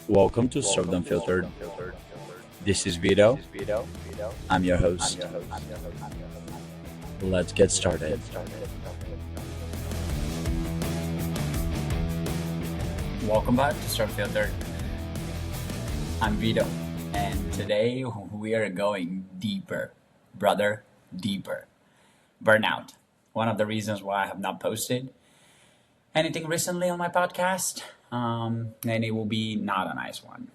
Welcome to Served Unfiltered. This is Vito. I'm your host. Let's get started. Welcome back to Served Unfiltered. I'm Vito, and today we are going deeper, brother, deeper. Burnout. One of the reasons why I have not posted anything recently on my podcast, and it will be not a nice one.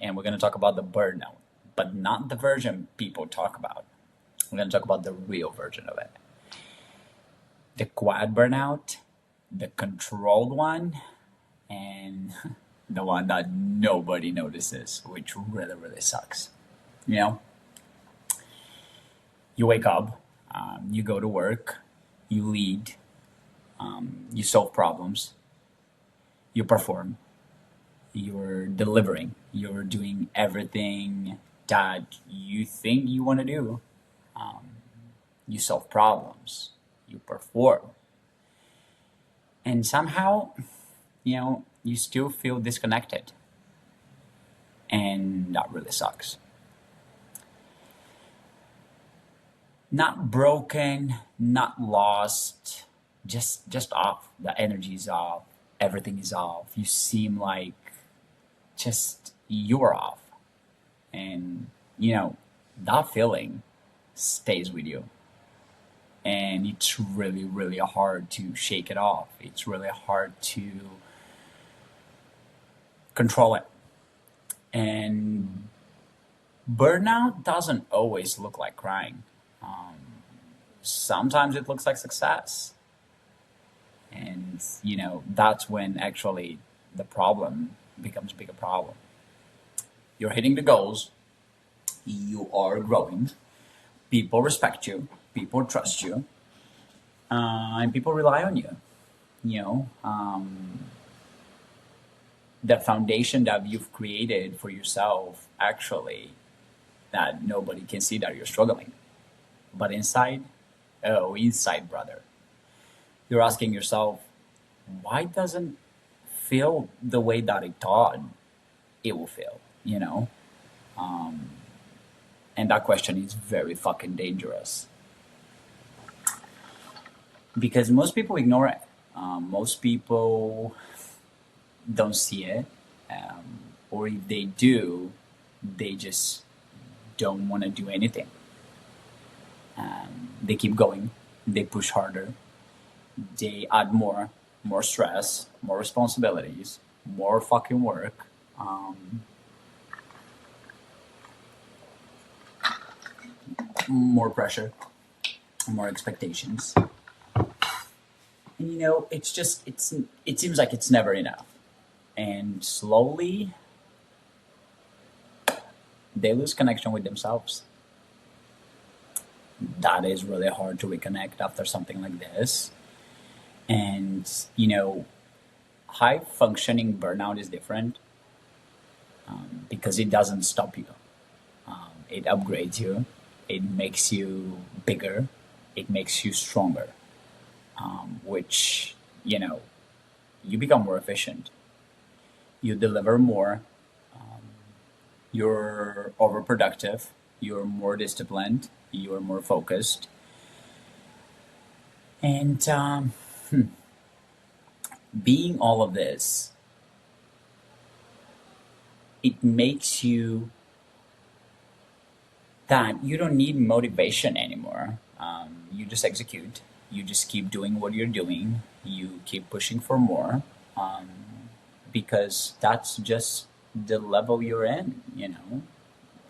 And we're going to talk about the burnout, but not the version people talk about. We're going to talk about the real version of it. The quiet burnout, the controlled one, and the one that nobody notices, which really, really sucks. You know, you wake up, you go to work, you lead, you solve problems, you perform, you're delivering, you're doing everything that you think you want to do. You solve problems, you perform, and somehow, you still feel disconnected, and that really sucks. Not broken, not lost, just off. The energy is off, everything is off. You seem like just you're off, and that feeling stays with you, and it's really, really hard to shake it off. It's really hard to control it. And burnout doesn't always look like crying. Sometimes it looks like success. And, that's when actually the problem becomes a bigger problem. You're hitting the goals. You are growing. People respect you. People trust you. And people rely on you. The foundation that you've created for yourself, actually, that nobody can see that you're struggling. But inside, brother, you're asking yourself, why doesn't feel the way that I thought it will feel? And that question is very fucking dangerous because most people ignore it. Most people don't see it, or if they do, they just don't want to do anything. They keep going, they push harder, they add more stress, more responsibilities, more fucking work. More pressure, more expectations. And it seems like it's never enough. And slowly they lose connection with themselves. That is really hard to reconnect after something like this. And high functioning burnout is different, because it doesn't stop you. It upgrades you. It makes you bigger. It makes you stronger, which you become more efficient. You deliver more. You're overproductive. You're more disciplined. You're more focused. And being all of this, it makes you that you don't need motivation anymore. You just execute. You just keep doing what you're doing. You keep pushing for more, because that's just the level you're in.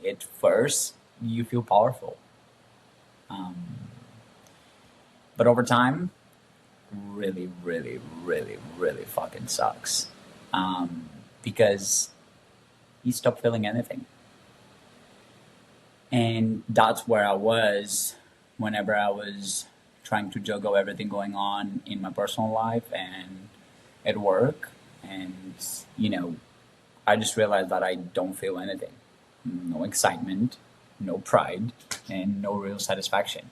At first, you feel powerful. But over time, really, really, really, really fucking sucks. Because you stop feeling anything. And that's where I was whenever I was trying to juggle everything going on in my personal life and at work. And, I just realized that I don't feel anything. No excitement, no pride, and no real satisfaction.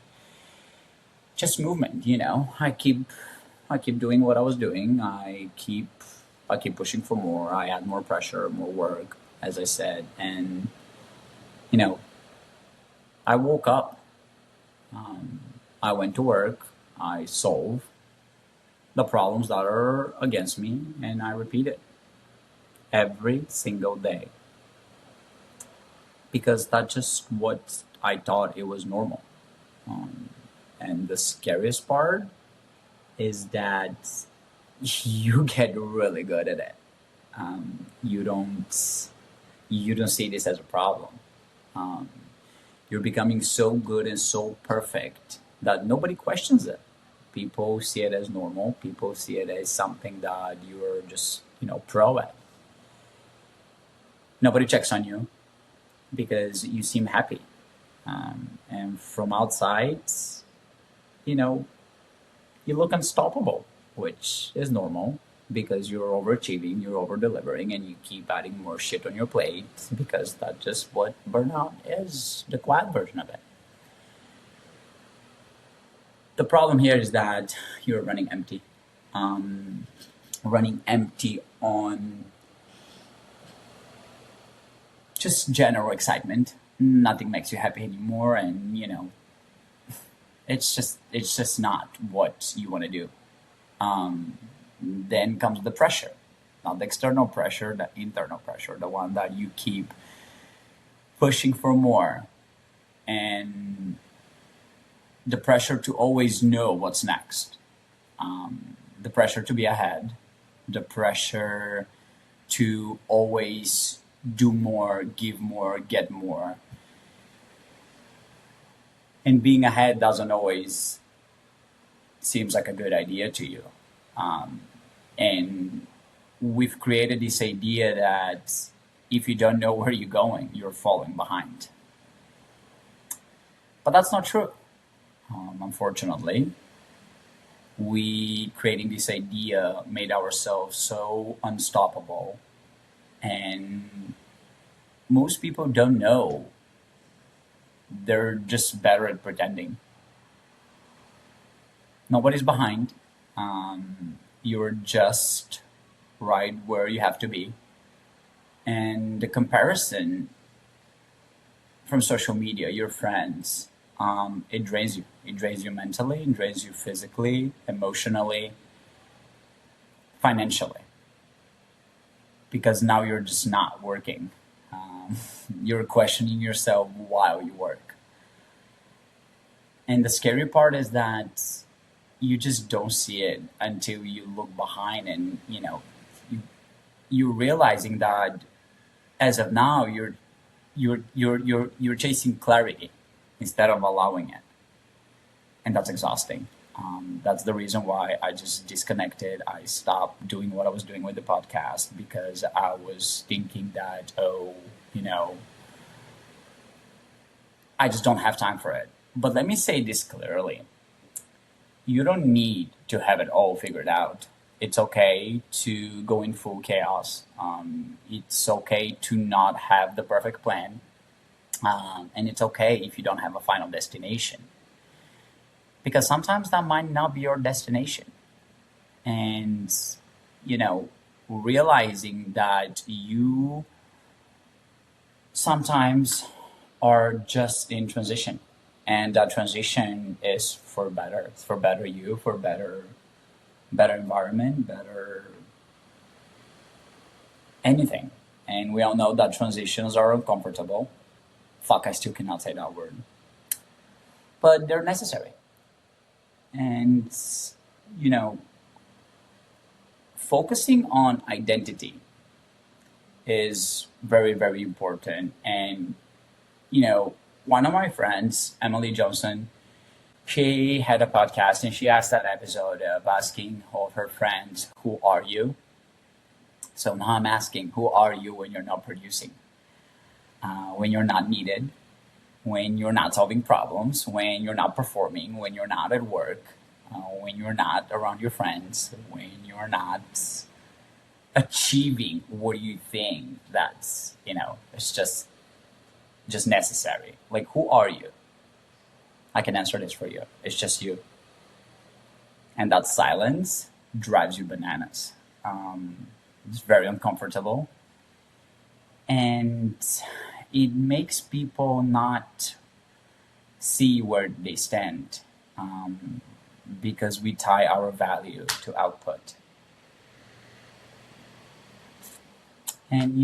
Just movement. I keep doing what I was doing. I keep I keep pushing for more. I had more pressure, more work, as I said. And, you know, I woke up, um, I went to work, I solved the problems that are against me, and I repeat it every single day because that's just what I thought it was normal. Um, and the scariest part is that you get really good at it. You don't see this as a problem. Um, you're becoming so good and so perfect that nobody questions it. People see it as normal. People see it as something that you're just pro at. Nobody checks on you because you seem happy. And from outside, you know, you look unstoppable, which is normal because you're overachieving, you're over delivering, and you keep adding more shit on your plate because that's just what burnout is, the quiet version of it. The problem here is that you're running empty. Um, Running empty on just general excitement. Nothing makes you happy anymore, and it's just not what you want to do. Then comes the pressure, not the external pressure, the internal pressure, the one that you keep pushing for more, and the pressure to always know what's next, the pressure to be ahead, the pressure to always do more, give more, get more. And being ahead doesn't always seems like a good idea to you. Um, and we've created this idea that if you don't know where you're going, you're falling behind. But that's not true. Unfortunately, we creating this idea made ourselves so unstoppable, and most people don't know. They're just better at pretending. Nobody's behind. You're just right where you have to be. And the comparison from social media, your friends, it drains you. It drains you mentally, it drains you physically, emotionally, financially, because now you're just not working. Um, you're questioning yourself while you work. And the scary part is that you just don't see it until you look behind, and you, you're realizing that as of now you're chasing clarity instead of allowing it, and that's exhausting. That's the reason why I just disconnected. I stopped doing what I was doing with the podcast because I was thinking that, oh, you know, I just don't have time for it. But let me say this clearly: you don't need to have it all figured out. It's okay to go in full chaos. It's okay to not have the perfect plan. And it's okay if you don't have a final destination. Because sometimes that might not be your destination. And, you know, realizing that you sometimes are just in transition. And that transition is for better. It's for better you, for better environment, better anything. And we all know that transitions are uncomfortable. Fuck, I still cannot say that word. But they're necessary. And, you know, focusing on identity is very, very important. And, one of my friends, Emily Johnson, she had a podcast and she asked that episode of asking all of her friends, who are you? So now I'm asking, who are you when you're not producing? When you're not needed? When you're not solving problems? When you're not performing? When you're not at work? When you're not around your friends? When you're not achieving what you think that's, it's just necessary. Like, who are you? I can answer this for you. It's just you. And that silence drives you bananas. It's very uncomfortable, and it makes people not see where they stand, um, because we tie our value to output. And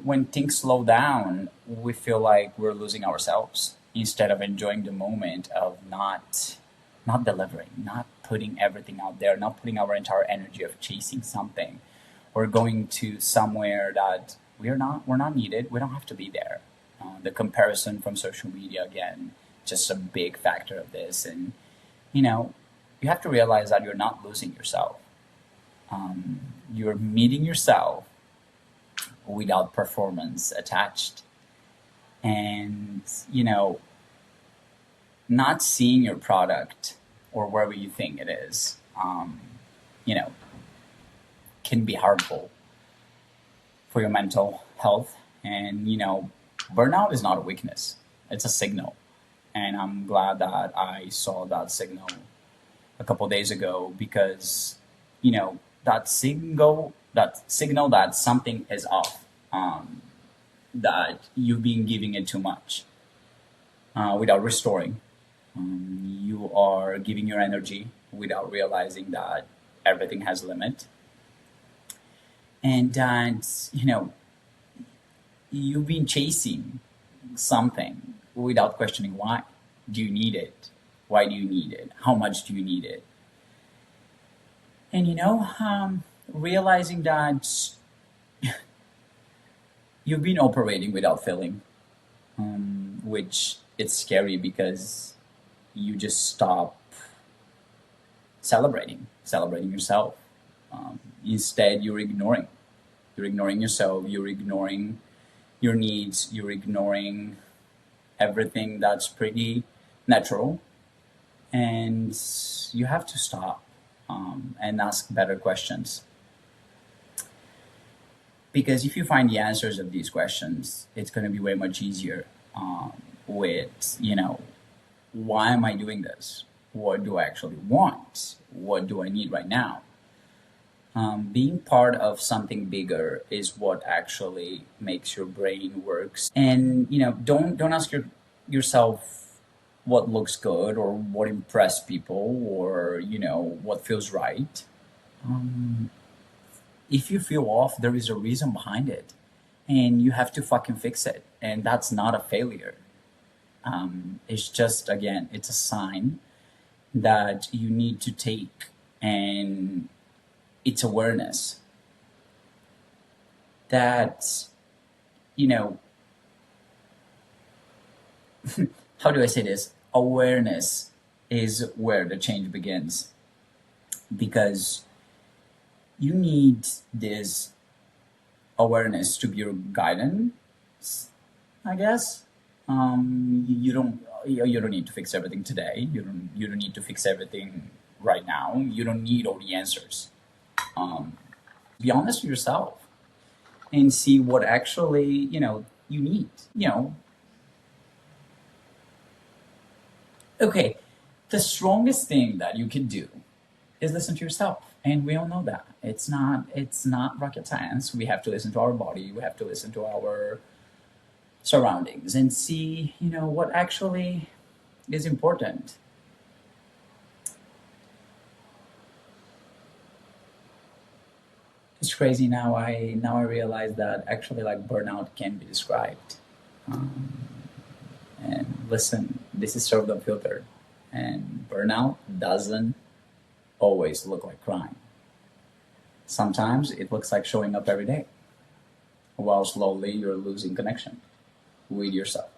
when things slow down, we feel like we're losing ourselves instead of enjoying the moment of not delivering, not putting everything out there, not putting our entire energy of chasing something or going to somewhere that we're not needed. We don't have to be there. The comparison from social media, again, just a big factor of this. And you know, you have to realize that you're not losing yourself. You're meeting yourself without performance attached, and not seeing your product or wherever you think it is, you know, can be harmful for your mental health. And burnout is not a weakness; it's a signal. And I'm glad that I saw that signal a couple days ago, because that signal that something is off, that you've been giving it too much, without restoring. You are giving your energy without realizing that everything has a limit, and that you've been chasing something without questioning why. Do you need it? Why do you need it? How much do you need it? And realizing that you've been operating without feeling, which it's scary because you just stop celebrating yourself. Instead, you're ignoring yourself, you're ignoring your needs, you're ignoring everything that's pretty natural, and you have to stop, and ask better questions. Because if you find the answers of these questions, it's going to be way much easier, with why am I doing this? What do I actually want? What do I need right now? Being part of something bigger is what actually makes your brain works. And don't ask yourself what looks good or what impress people, or what feels right. If you feel off, there is a reason behind it, and you have to fucking fix it. And that's not a failure. It's just, again, it's a sign that you need to take, and it's awareness that you know how do I say this? Awareness is where the change begins, because you need this awareness to be your guidance, I guess. You don't need to fix everything today. You don't need to fix everything right now. You don't need all the answers. Um, be honest with yourself and see what actually you need. Okay, the strongest thing that you can do is listen to yourself, and we all know that it's not rocket science. We have to listen to our body. We have to listen to our surroundings and see what actually is important. It's crazy now I realize that actually, like, burnout can be described. And listen, this is served unfiltered, and burnout doesn't always look like crime. Sometimes it looks like showing up every day while slowly you're losing connection with yourself.